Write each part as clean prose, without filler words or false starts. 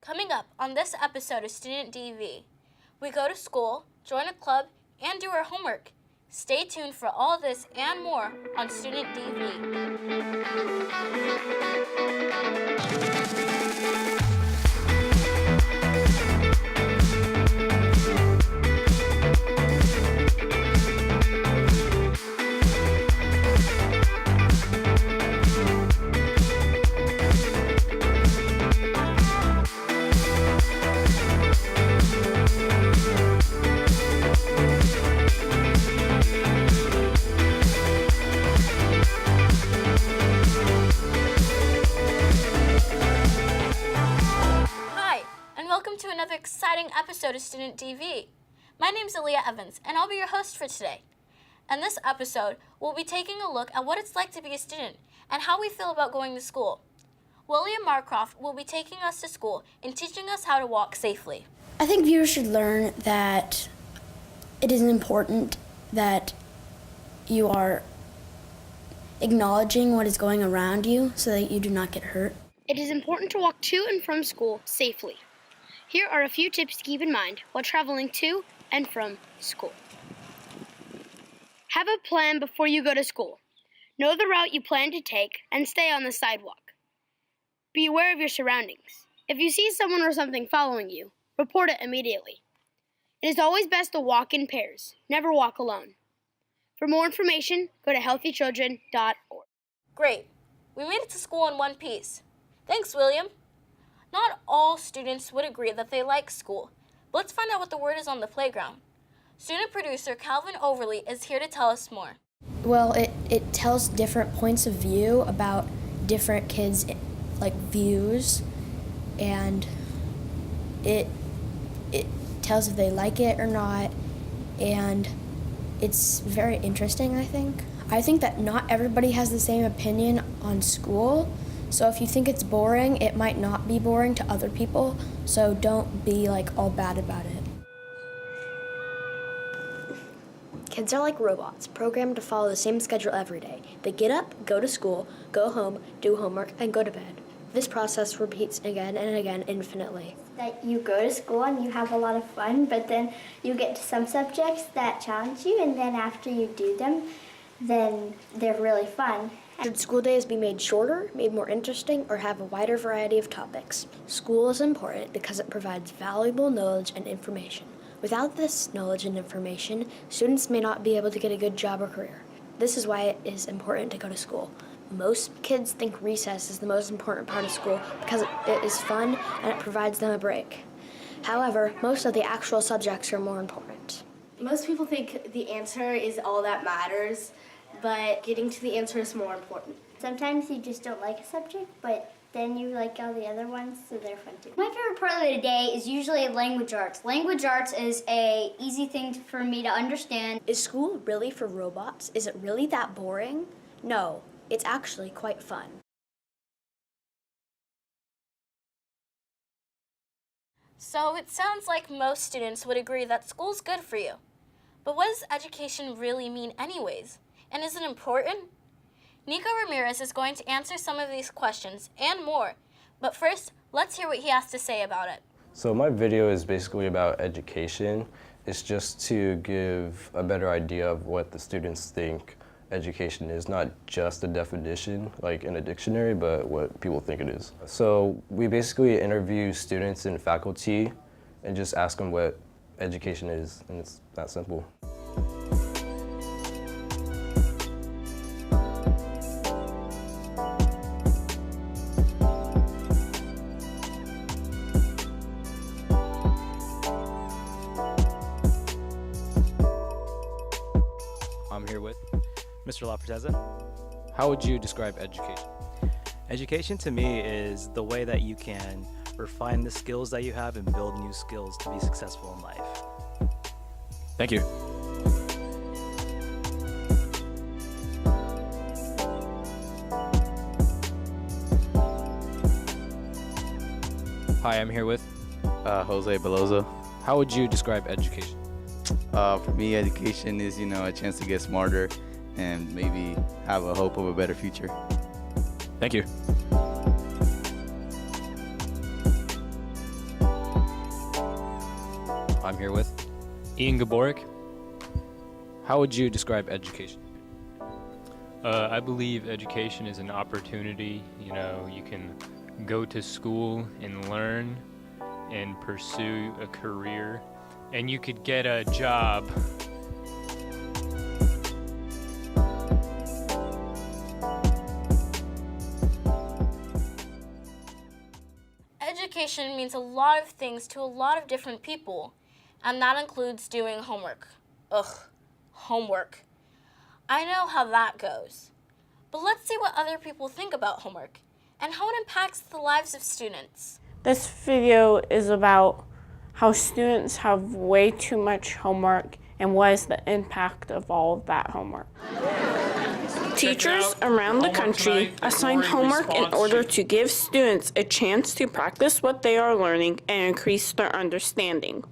Coming up on this episode of Student DV, we go to school, join a club, and do our homework. Stay tuned for all this and more on Student DV. Another exciting episode of Student DV. My name's Aaliyah Evans, and I'll be your host for today. In this episode, we'll be taking a look at what it's like to be a student and how we feel about going to school. William Marcroft will be taking us to school and teaching us how to walk safely. I think viewers should learn that it is important that you are acknowledging what is going around you so that you do not get hurt. It is important to walk to and from school safely. Here are a few tips to keep in mind while traveling to and from school. Have a plan before you go to school. Know the route you plan to take and stay on the sidewalk. Be aware of your surroundings. If you see someone or something following you, report it immediately. It is always best to walk in pairs. Never walk alone. For more information, go to healthychildren.org. Great. We made it to school in one piece. Thanks, William. Not all students would agree that they like school, but let's find out what the word is on the playground. Student producer Calvin Overly is here to tell us more. Well, it tells different points of view about different kids' views, and it tells if they like it or not, and it's very interesting, I think. I think that not everybody has the same opinion on school. So if you think it's boring, it might not be boring to other people, so don't be all bad about it. Kids are like robots, programmed to follow the same schedule every day. They get up, go to school, go home, do homework, and go to bed. This process repeats again and again infinitely. That you go to school and you have a lot of fun, but then you get to some subjects that challenge you, and then after you do them, then they're really fun. Should school days be made shorter, made more interesting, or have a wider variety of topics? School is important because it provides valuable knowledge and information. Without this knowledge and information, students may not be able to get a good job or career. This is why it is important to go to school. Most kids think recess is the most important part of school because it is fun and it provides them a break. However, most of the actual subjects are more important. Most people think the answer is all that matters, but getting to the answer is more important. Sometimes you just don't like a subject, but then you like all the other ones, so they're fun too. My favorite part of the day is usually language arts. Language arts is an easy thing for me to understand. Is school really for robots? Is it really that boring? No, it's actually quite fun. So it sounds like most students would agree that school's good for you. But what does education really mean anyways? And is it important? Niko Ramirez is going to answer some of these questions and more. But first, let's hear what he has to say about it. So my video is basically about education. It's just to give a better idea of what the students think education is, not just a definition like in a dictionary, but what people think it is. So we basically interview students and faculty and just ask them what education is, and it's that simple. I'm here with Mr. LaPorteza. How would you describe education? Education to me is the way that you can refine the skills that you have and build new skills to be successful in life. Thank you. Hi, I'm here with Jose Belozo. How would you describe education? For me, education is, a chance to get smarter and maybe have a hope of a better future. Thank you. I'm here with Ian Gaborik. How would you describe education? I believe education is an opportunity. You can go to school and learn and pursue a career, and you could get a job. Education means a lot of things to a lot of different people, and that includes doing homework. Ugh, homework. I know how that goes. But let's see what other people think about homework and how it impacts the lives of students. This video is about how students have way too much homework and what is the impact of all of that homework. Teachers around the country assign homework in order to give students a chance to practice what they are learning and increase their understanding.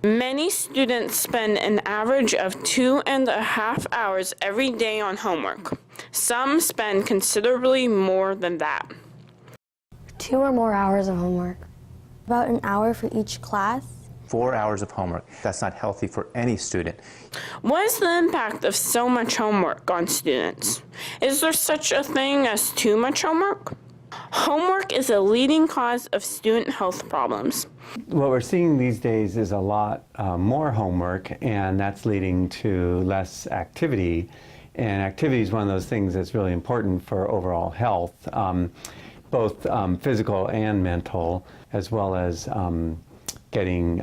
Many students spend an average of 2.5 hours every day on homework. Some spend considerably more than that. 2 or more hours of homework. About an hour for each class. 4 hours of homework. That's not healthy for any student. What is the impact of so much homework on students? Is there such a thing as too much homework? Homework is a leading cause of student health problems. What we're seeing these days is a lot more homework, and that's leading to less activity. And activity is one of those things that's really important for overall health, both physical and mental, as well as getting,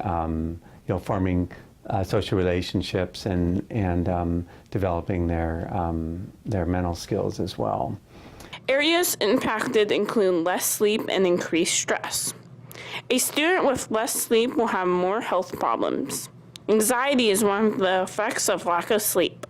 forming social relationships and developing their mental skills as well. Areas impacted include less sleep and increased stress. A student with less sleep will have more health problems. Anxiety is one of the effects of lack of sleep.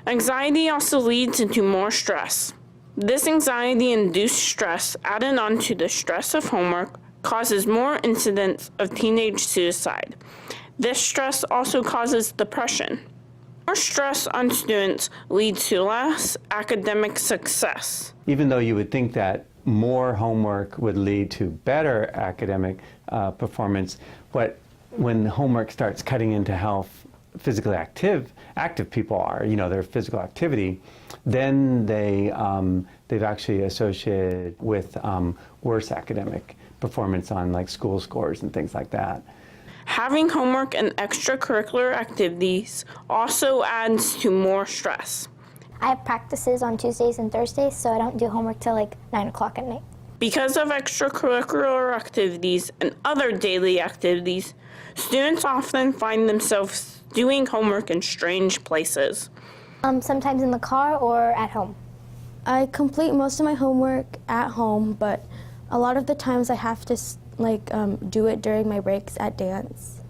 Anxiety also leads into more stress. This anxiety-induced stress, added onto the stress of homework, causes more incidents of teenage suicide. This stress also causes depression. More stress on students leads to less academic success. Even though you would think that more homework would lead to better academic performance, when homework starts cutting into how physically active people are, their physical activity, then they've actually associated with worse academic performance on like school scores and things like that. Having homework and extracurricular activities also adds to more stress. I have practices on Tuesdays and Thursdays, so I don't do homework till like 9 o'clock at night. Because of extracurricular activities and other daily activities, students often find themselves doing homework in strange places. Sometimes in the car or at home. I complete most of my homework at home, but a lot of the times I have to do it during my breaks at dance.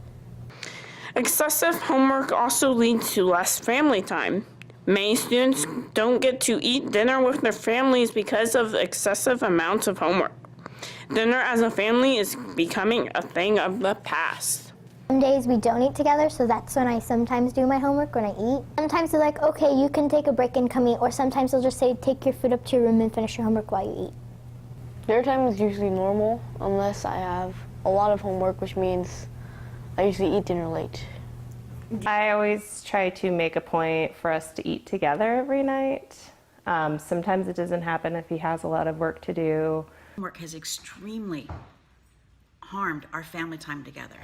Excessive homework also leads to less family time. Many students don't get to eat dinner with their families because of excessive amounts of homework. Dinner as a family is becoming a thing of the past. Some days we don't eat together, so that's when I sometimes do my homework when I eat. Sometimes they're like, okay, you can take a break and come eat, or sometimes they'll just say, take your food up to your room and finish your homework while you eat. Dinner time is usually normal unless I have a lot of homework, which means I usually eat dinner late. I always try to make a point for us to eat together every night. Sometimes it doesn't happen if he has a lot of work to do. Work has extremely harmed our family time together.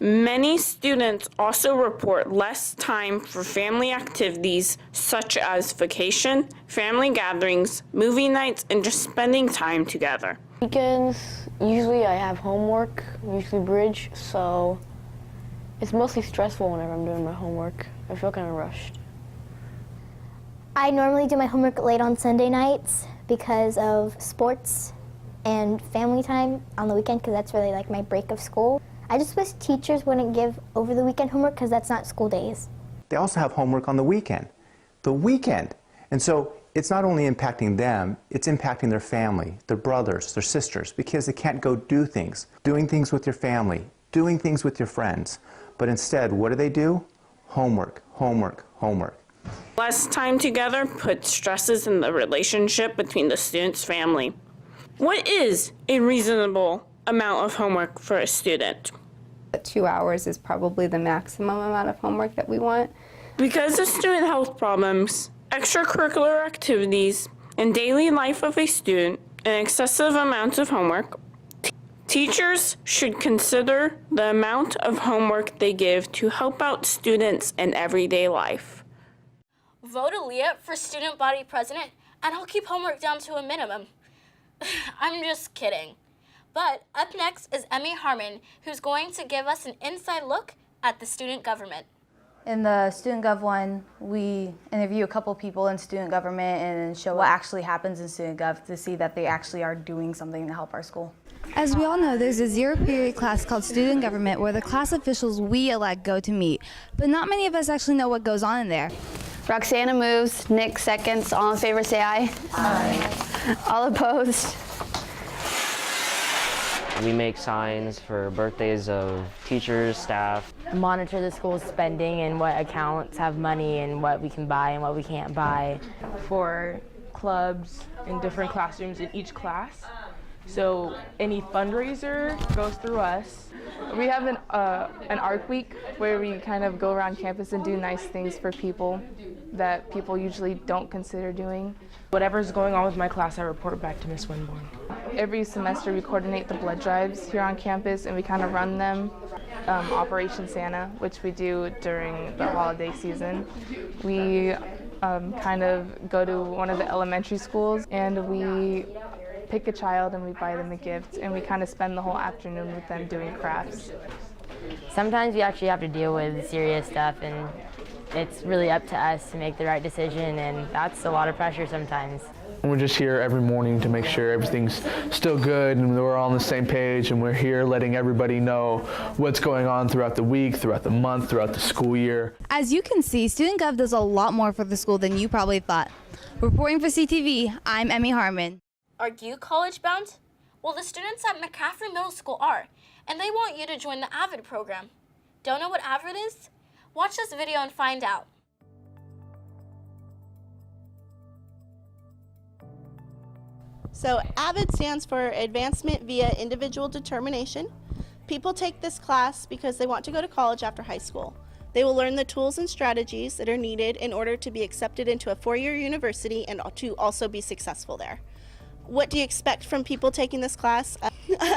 Many students also report less time for family activities such as vacation, family gatherings, movie nights, and just spending time together. Weekends, usually I have homework, usually bridge, so it's mostly stressful whenever I'm doing my homework. I feel kind of rushed. I normally do my homework late on Sunday nights because of sports and family time on the weekend, because that's really like my break of school. I just wish teachers wouldn't give over the weekend homework because that's not school days. They also have homework on the weekend. The weekend. And so it's not only impacting them, it's impacting their family, their brothers, their sisters, because they can't go do things. Doing things with your family, doing things with your friends. But instead, what do? Homework, homework, homework. Less time together puts stresses in the relationship between the student's family. What is a reasonable amount of homework for a student? 2 hours is probably the maximum amount of homework that we want. Because of student health problems, extracurricular activities, and daily life of a student, and excessive amounts of homework, teachers should consider the amount of homework they give to help out students in everyday life. Vote Aaliyah for student body president, and I'll keep homework down to a minimum. I'm just kidding. But up next is Emmy Harmon, who's going to give us an inside look at the student government. In the Student Gov one, we interview a couple people in student government and show what actually happens in Student Gov to see that they actually are doing something to help our school. As we all know, there's a zero-period class called Student Government where the class officials we elect go to meet, but not many of us actually know what goes on in there. Roxana moves, Nick seconds. All in favor say aye. Aye. All opposed? We make signs for birthdays of teachers, staff. Monitor the school's spending and what accounts have money and what we can buy and what we can't buy. For clubs in different classrooms in each class. So any fundraiser goes through us. We have an art week where we kind of go around campus and do nice things for people that people usually don't consider doing. Whatever's going on with my class, I report back to Miss Winborn. Every semester we coordinate the blood drives here on campus and we kind of run them. Operation Santa, which we do during the holiday season. We kind of go to one of the elementary schools and we pick a child and we buy them a gift and we kind of spend the whole afternoon with them doing crafts. Sometimes we actually have to deal with serious stuff and it's really up to us to make the right decision, and that's a lot of pressure sometimes. We're just here every morning to make sure everything's still good and we're all on the same page, and we're here letting everybody know what's going on throughout the week, throughout the month, throughout the school year. As you can see, Student Gov does a lot more for the school than you probably thought. Reporting for CTV, I'm Emmy Harmon. Are you college bound? Well, the students at McCaffrey Middle School are, and they want you to join the AVID program. Don't know what AVID is? Watch this video and find out. So AVID stands for Advancement via Individual Determination. People take this class because they want to go to college after high school. They will learn the tools and strategies that are needed in order to be accepted into a four-year university and to also be successful there. What do you expect from people taking this class?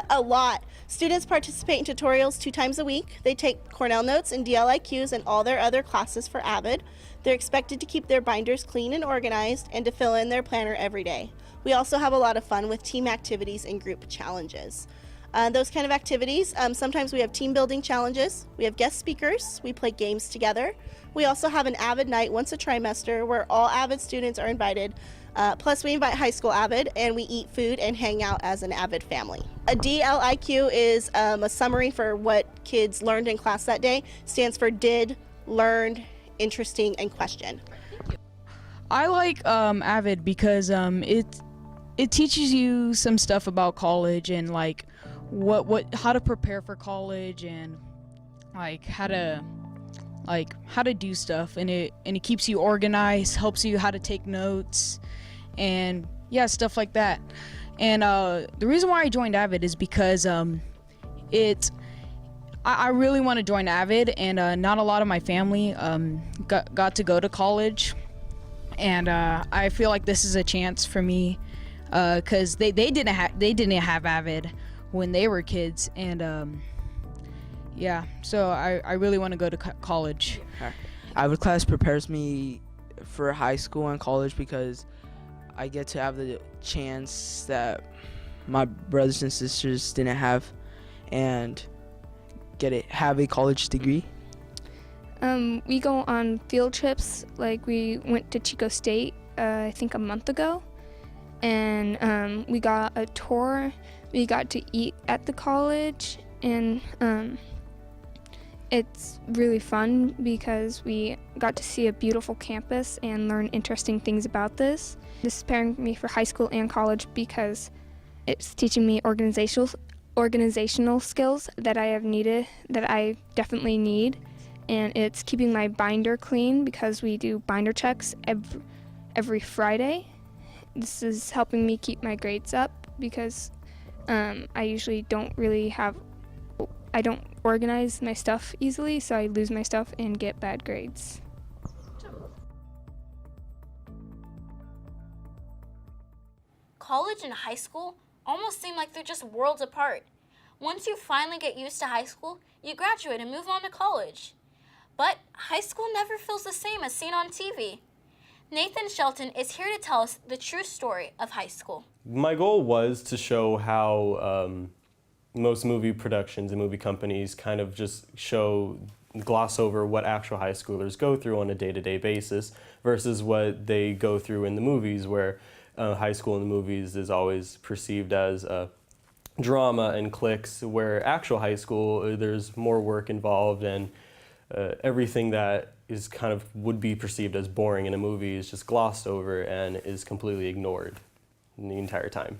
A lot. Students participate in tutorials 2 times a week. They take Cornell notes and DLIQs and all their other classes for AVID. They're expected to keep their binders clean and organized and to fill in their planner every day. We also have a lot of fun with team activities and group challenges. Those kind of activities, sometimes we have team building challenges, we have guest speakers, we play games together. We also have an AVID night once a trimester where all AVID students are invited. Plus we invite high school AVID and we eat food and hang out as an AVID family. A DLIQ is a summary for what kids learned in class that day. Stands for did, learned, interesting, and question. I like AVID because it teaches you some stuff about college and like how to prepare for college and like how to do stuff, and it keeps you organized, helps you how to take notes, and yeah, stuff like that. And the reason why I joined AVID is because I really want to join AVID, and not a lot of my family got to go to college, and I feel like this is a chance for me because they didn't have AVID when they were kids, and yeah, so I really want to go to college. AVID class prepares me for high school and college because I get to have the chance that my brothers and sisters didn't have and have a college degree. We go on field trips, like we went to Chico State I think a month ago, and we got a tour. We got to eat at the college, and it's really fun because we got to see a beautiful campus and learn interesting things about this. This is preparing me for high school and college because it's teaching me organizational skills that I definitely need, and it's keeping my binder clean because we do binder checks every Friday. This is helping me keep my grades up because I usually don't really have I don't organize my stuff easily, so I lose my stuff and get bad grades. College and high school almost seem like they're just worlds apart. Once you finally get used to high school, you graduate and move on to college. But high school never feels the same as seen on TV. Nathan Shelton is here to tell us the true story of high school. My goal was to show how most movie productions and movie companies kind of just gloss over what actual high schoolers go through on a day-to-day basis versus what they go through in the movies, where high school in the movies is always perceived as drama and cliques, where actual high school, there's more work involved, and everything that is kind of would be perceived as boring in a movie is just glossed over and is completely ignored the entire time.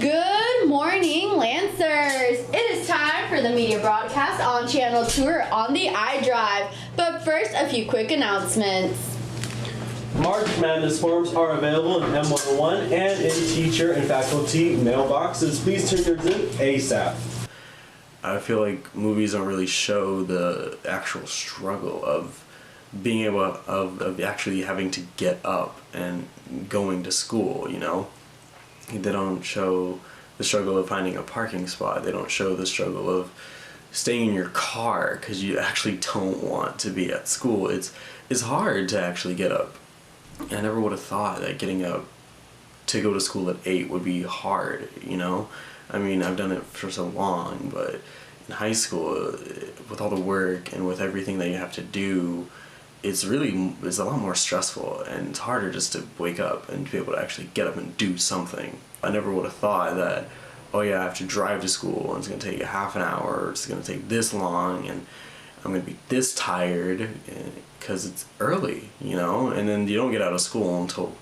Good morning, Lancers! It is time for the media broadcast on Channel 2 on the iDrive. But first, a few quick announcements. March Madness forms are available in M101 and in teacher and faculty mailboxes. Please turn yours in ASAP. I feel like movies don't really show the actual struggle of being able of actually having to get up and going to school, you know? They don't show the struggle of finding a parking spot. They don't show the struggle of staying in your car because you actually don't want to be at school. It's hard to actually get up. I never would have thought that getting up to go to school at 8 would be hard, you know? I mean, I've done it for so long, but in high school, with all the work and with everything that you have to do, it's a lot more stressful, and it's harder just to wake up and be able to actually get up and do something. I never would have thought that, oh yeah, I have to drive to school and it's going to take a half an hour, or it's going to take this long, and I'm going to be this tired because it's early, you know? And then you don't get out of school until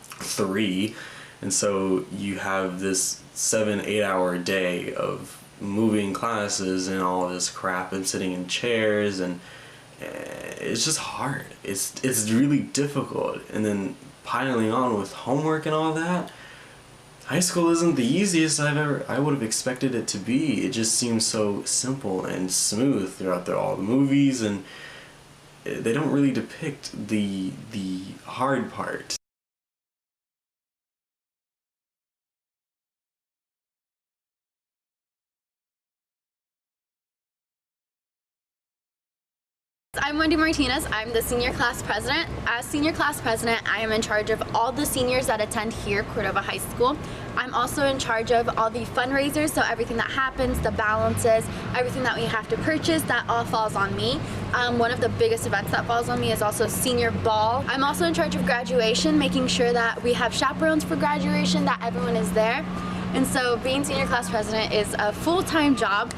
3, and so you have this 7-8 hour day of moving classes and all this crap and sitting in chairs, and it's just hard. It's really difficult. And then piling on with homework and all that, high school isn't the easiest I would have expected it to be. It just seems so simple and smooth throughout all the movies, and they don't really depict the hard part. I'm Wendy Martinez. I'm the senior class president. As senior class president, I am in charge of all the seniors that attend here, Cordova High School. I'm also in charge of all the fundraisers, so everything that happens, the balances, everything that we have to purchase, that all falls on me. One of the biggest events that falls on me is also senior ball. I'm also in charge of graduation, making sure that we have chaperones for graduation, that everyone is there. And so being senior class president is a full-time job.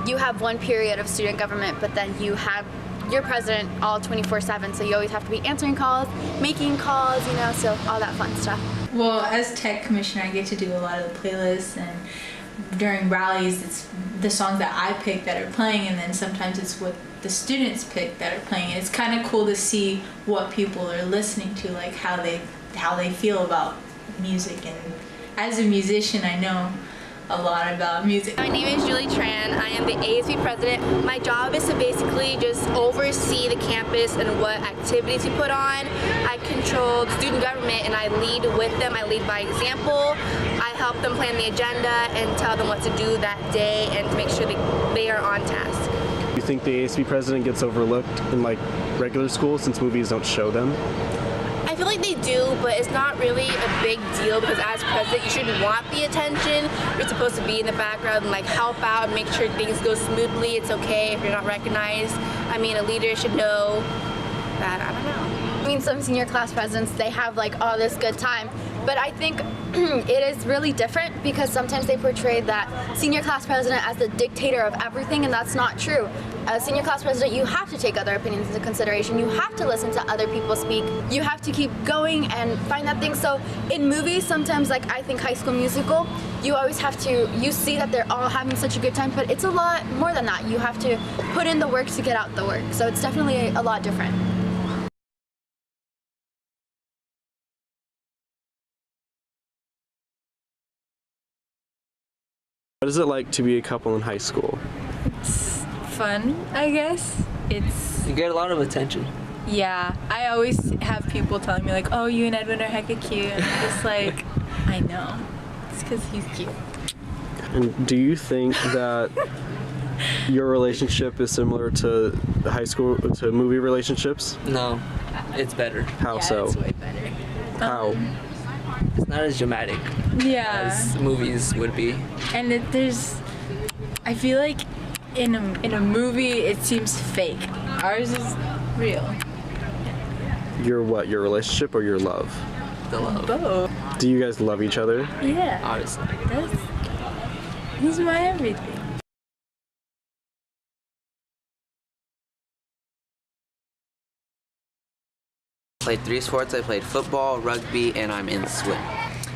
You have one period of student government, but then you have your president all 24/7, so you always have to be answering calls, making calls, you know, so all that fun stuff. Well, as tech commissioner, I get to do a lot of the playlists, and during rallies, it's the songs that I pick that are playing, and then sometimes it's what the students pick that are playing. And it's kind of cool to see what people are listening to, like how they feel about music. And as a musician, I know a lot about music. My name is Julie Tran. I am the AVID president. My job is to basically just oversee the campus and what activities we put on. I controlled student government, and I lead with them. I lead by example. I help them plan the agenda and tell them what to do that day and to make sure they are on task. You think the ASB president gets overlooked in like regular school since movies don't show them? I feel like they do, but it's not really a big deal because as president, you shouldn't want the attention. You're supposed to be in the background and like help out and make sure things go smoothly. It's okay if you're not recognized. I mean, a leader should know that. I don't know. I mean, some senior class presidents, they have like all this good time, but I think it is really different because sometimes they portray that senior class president as the dictator of everything, and that's not true. As senior class president, you have to take other opinions into consideration. You have to listen to other people speak. You have to keep going and find that thing. So in movies, sometimes, like I think High School Musical, you always have to, you see that they're all having such a good time, but it's a lot more than that. You have to put in the work to get out the work. So it's definitely a lot different. What is it like to be a couple in high school? It's fun, I guess. You get a lot of attention. Yeah, I always have people telling me like, oh, you and Edwin are hecka cute, and I'm just like, I know. It's because he's cute. And do you think that your relationship is similar to high school, to movie relationships? No, it's better. How so? It's way better. How? It's not as dramatic as movies would be. And I feel like in a movie it seems fake. Ours is real. Your what? Your relationship or your love? The love. Both. Do you guys love each other? Yeah. Honestly. He's my everything. Played 3 sports. I played football, rugby, and I'm in swim.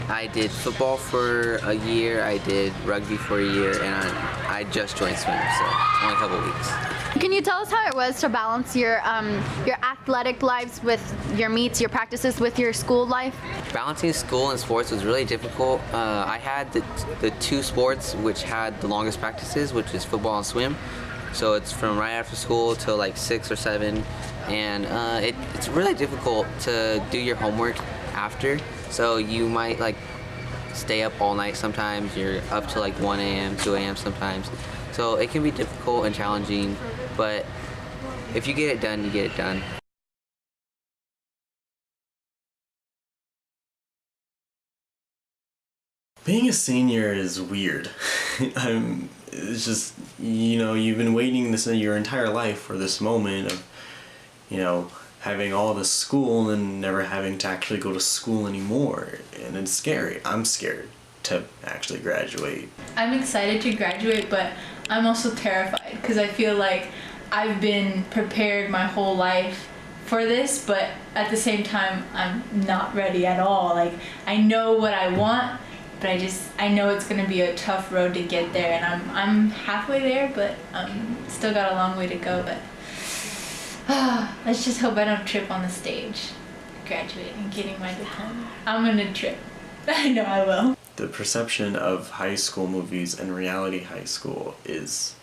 I did football for a year, I did rugby for a year, and I just joined swim, so only a couple weeks. Can you tell us how it was to balance your athletic lives with your meets, your practices with your school life? Balancing school and sports was really difficult. I had the 2 sports which had the longest practices, which is football and swim. So it's from right after school till like 6 or 7, and it's really difficult to do your homework after. So you might like stay up all night sometimes. You're up to like 1 a.m., 2 a.m. sometimes. So it can be difficult and challenging, but if you get it done, you get it done. Being a senior is weird. It's just, you know, you've been waiting your entire life for this moment of, you know, having all this school and never having to actually go to school anymore. And it's scary. I'm scared to actually graduate. I'm excited to graduate, but I'm also terrified because I feel like I've been prepared my whole life for this, but at the same time, I'm not ready at all. Like, I know what I want, but I know it's gonna be a tough road to get there, and I'm halfway there, but still got a long way to go. But let's just hope I don't trip on the stage, graduating, getting my diploma. I'm gonna trip. I know I will. The perception of high school movies and reality high school is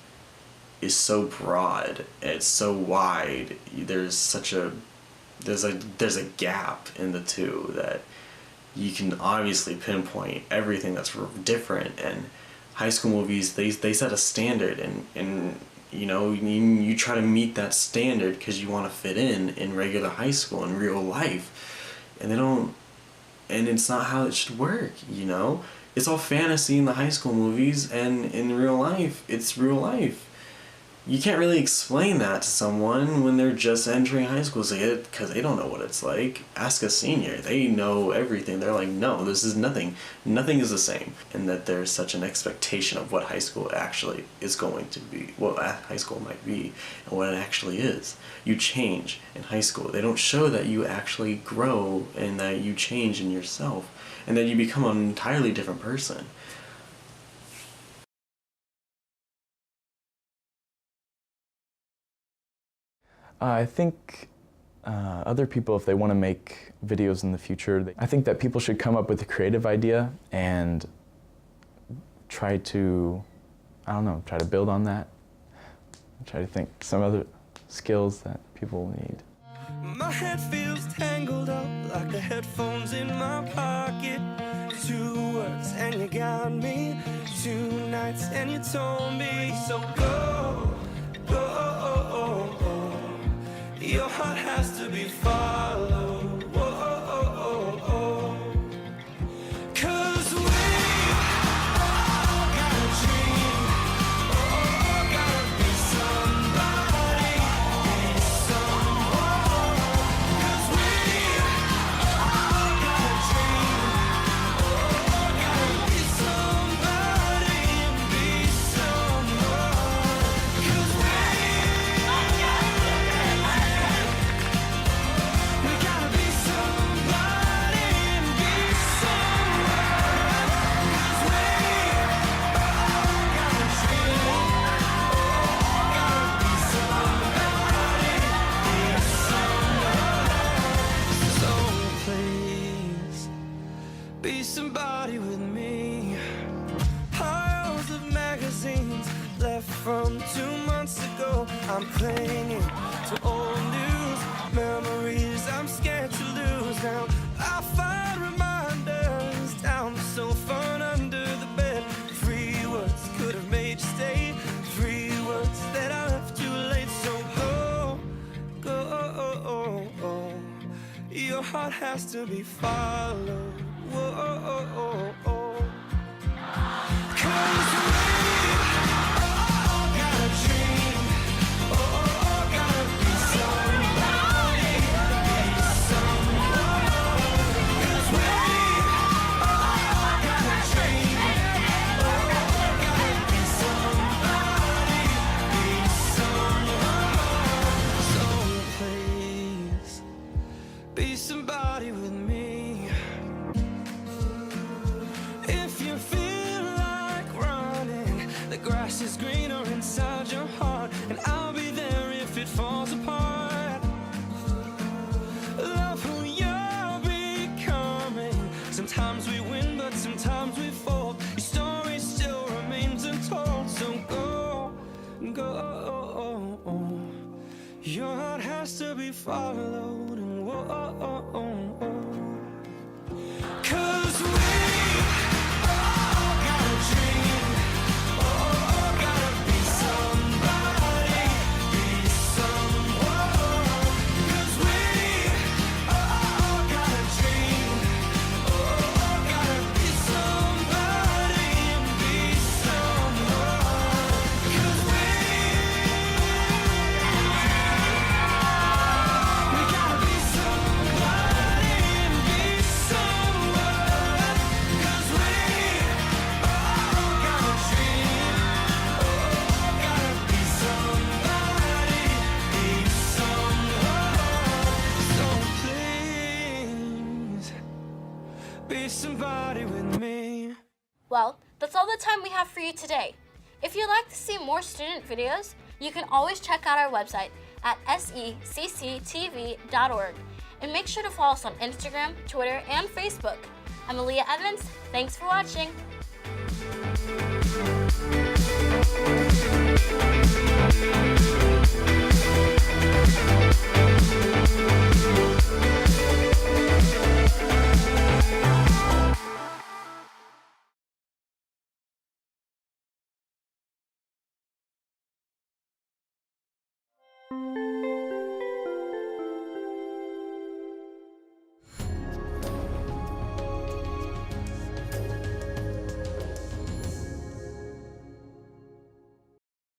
so broad. It's so wide. There's a gap in the two that you can obviously pinpoint everything that's different. And high school movies, they set a standard, and you know, you try to meet that standard because you want to fit in regular high school, in real life, and they don't, and it's not how it should work, you know? It's all fantasy in the high school movies, and in real life, it's real life. You can't really explain that to someone when they're just entering high school, because they don't know what it's like. Ask a senior. They know everything. They're like, no, this is nothing. Nothing is the same. And that there's such an expectation of what high school actually is going to be, what high school might be, and what it actually is. You change in high school. They don't show that you actually grow and that you change in yourself and that you become an entirely different person. I think other people, if they want to make videos in the future, I think that people should come up with a creative idea and try to, I don't know, try to build on that. Try to think some other skills that people need. My head feels tangled up like the headphones in my pocket. 2 words and you got me. 2 nights and you told me. So go, go. Your heart has to be followed. Whoa. 'Cause we all got a dream. Gotta be somebody, be someone. 'Cause we all got a dream. Gotta be somebody and be someone. 'Cause we gotta be somebody and be someone. 'Cause we all got a dream. Gotta be somebody, be someone. So please, be somebody with me. Piles of magazines left from 2 months ago. I'm clinging to old news, memories I'm scared to lose. Now I find reminders down the sofa and under the bed. 3 words could have made you stay. 3 words that I left too late. So go. Your heart has to be followed. Whoa. 'Cause we all got a dream. Gotta be somebody, be someone. 'Cause we all got a dream. Gotta be somebody, be someone. So please, be somebody with me. If you feel like running, the grass is greener inside your heart, and I'll be there if it falls apart. Love who you're becoming. Sometimes we win, but sometimes we fold. Your story still remains untold. So go. Your heart has to be followed, and whoa. 'Cause we all got a dream. Gotta be somebody, be someone. 'Cause we all got a dream. Gotta be somebody and be someone. 'Cause we gotta be somebody and be someone. 'Cause we all got a dream. Gotta be somebody, be someone. So please, be somebody with me. Well, that's all the time we have for you today. If you'd like to see more student videos, you can always check out our website at secctv.org. And make sure to follow us on Instagram, Twitter, and Facebook. I'm Aaliyah Evans. Thanks for watching.